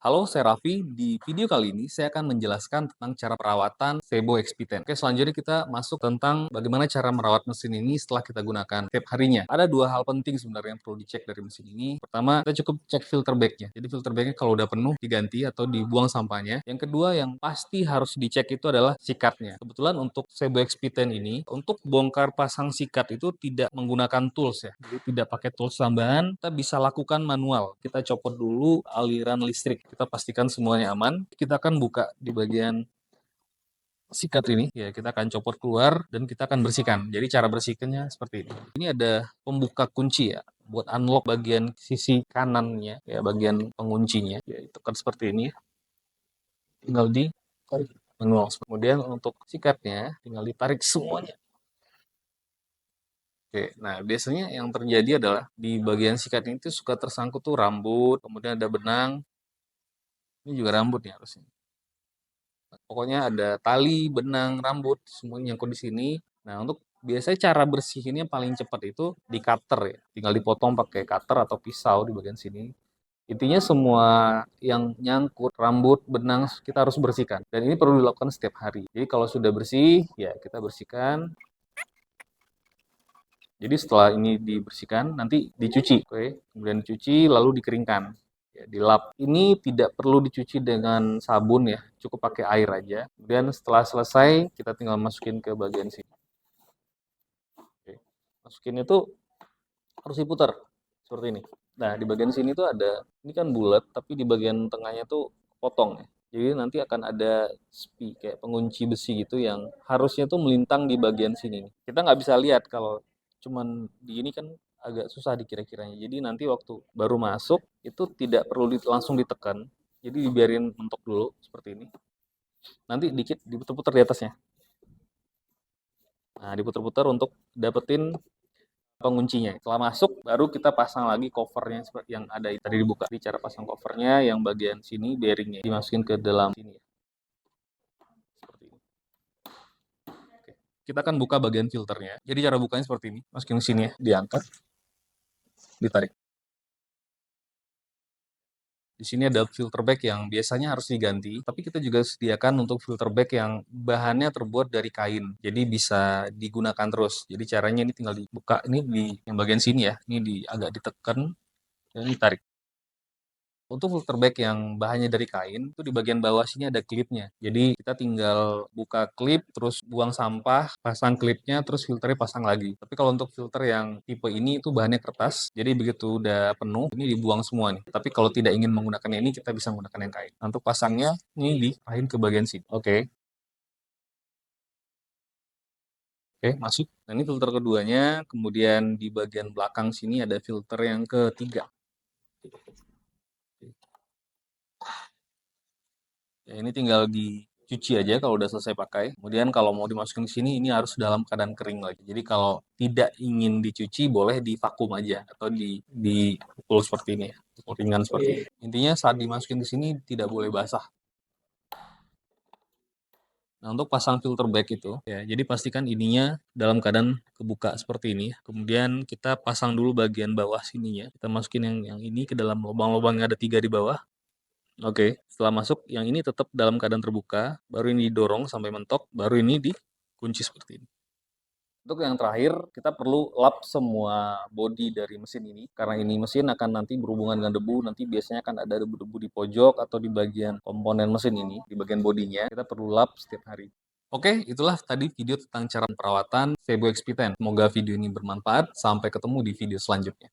Halo, saya Raffi. Di video kali ini saya akan menjelaskan tentang cara perawatan Sebo XP10. Oke, selanjutnya kita masuk tentang bagaimana cara merawat mesin ini setelah kita gunakan setiap harinya. Ada dua hal penting sebenarnya yang perlu dicek dari mesin ini. Pertama, kita cukup cek filter bagnya. Jadi filter bagnya kalau udah penuh diganti atau dibuang sampahnya. Yang kedua yang pasti harus dicek itu adalah sikatnya. Kebetulan untuk Sebo XP10 ini, untuk bongkar pasang sikat itu tidak menggunakan tools ya. Jadi tidak pakai tools tambahan, kita bisa lakukan manual. Kita copot dulu aliran listrik. Kita pastikan semuanya aman. Kita akan buka di bagian sikat ini. Ya, kita akan copot keluar dan kita akan bersihkan. Jadi cara bersihkannya seperti ini. Ini ada pembuka kunci ya. Buat unlock bagian sisi kanannya, ya bagian penguncinya. Ya, itu kan seperti ini. Tinggal ditarik manual. Kemudian untuk sikatnya, tinggal ditarik semuanya. Oke, nah biasanya yang terjadi adalah di bagian sikat ini tuh suka tersangkut tuh rambut, kemudian ada benang. Ini juga rambut nih harusnya. Pokoknya ada tali, benang, rambut, semuanya nyangkut di sini. Nah, untuk biasanya cara bersihinnya paling cepat itu di cutter ya. Tinggal dipotong pakai cutter atau pisau di bagian sini. Intinya semua yang nyangkut, rambut, benang, kita harus bersihkan. Dan ini perlu dilakukan setiap hari. Jadi kalau sudah bersih, ya kita bersihkan. Jadi setelah ini dibersihkan, nanti dicuci. Oke? Kemudian dicuci, lalu dikeringkan. Ya, dilap. Ini tidak perlu dicuci dengan sabun ya, cukup pakai air aja. Kemudian setelah selesai, kita tinggal masukin ke bagian sini. Oke. Masukin itu harus diputar seperti ini. Nah, di bagian sini tuh ada, ini kan bulat, tapi di bagian tengahnya tuh potong ya. Jadi nanti akan ada kayak pengunci besi gitu yang harusnya tuh melintang di bagian sini. Kita nggak bisa lihat kalau cuman di ini kan agak susah dikira-kiranya. Jadi nanti waktu baru masuk itu tidak perlu langsung ditekan. Jadi dibiarin mentok dulu seperti ini. Nanti dikit diputar-putar di atasnya. Nah, diputar-putar untuk dapetin penguncinya. Setelah masuk baru kita pasang lagi covernya seperti yang ada tadi dibuka. Jadi cara pasang covernya yang bagian sini bearingnya dimasukin ke dalam sini ya. Seperti ini. Oke. Kita akan buka bagian filternya. Jadi cara bukanya seperti ini. Masukin ke sini ya, diangkat, ditarik. Di sini ada filter bag yang biasanya harus diganti, tapi kita juga sediakan untuk filter bag yang bahannya terbuat dari kain. Jadi bisa digunakan terus. Jadi caranya ini tinggal dibuka ini di yang bagian sini ya. Ini agak ditekan dan ditarik. Untuk filter bag yang bahannya dari kain, itu di bagian bawah sini ada klipnya. Jadi kita tinggal buka klip, terus buang sampah, pasang klipnya, terus filternya pasang lagi. Tapi kalau untuk filter yang tipe ini itu bahannya kertas, jadi begitu udah penuh, ini dibuang semua nih. Tapi kalau tidak ingin menggunakan ini, kita bisa menggunakan yang kain. Nah, untuk pasangnya, ini diarahin ke bagian sini. Oke. Oke, masuk. Nah, ini filter keduanya, kemudian di bagian belakang sini ada filter yang ketiga. Ya, ini tinggal dicuci aja kalau udah selesai pakai. Kemudian kalau mau dimasukin ke sini, ini harus dalam keadaan kering lagi. Jadi kalau tidak ingin dicuci, boleh divakum aja atau dipukul seperti ini ya, pukul ringan seperti ini. Intinya saat dimasukin ke sini tidak boleh basah. Nah, untuk pasang filter bag itu, ya, jadi pastikan ininya dalam keadaan kebuka seperti ini. Kemudian kita pasang dulu bagian bawah sininya. Kita masukin yang ini ke dalam lubang-lubang yang ada 3 di bawah. Oke, setelah masuk yang ini tetap dalam keadaan terbuka, baru ini didorong sampai mentok, baru ini dikunci seperti ini. Untuk yang terakhir, kita perlu lap semua bodi dari mesin ini. Karena ini mesin akan nanti berhubungan dengan debu, nanti biasanya akan ada debu-debu di pojok atau di bagian komponen mesin ini, di bagian bodinya. Kita perlu lap setiap hari. Oke, itulah tadi video tentang cara perawatan Sebo XP10. Semoga video ini bermanfaat. Sampai ketemu di video selanjutnya.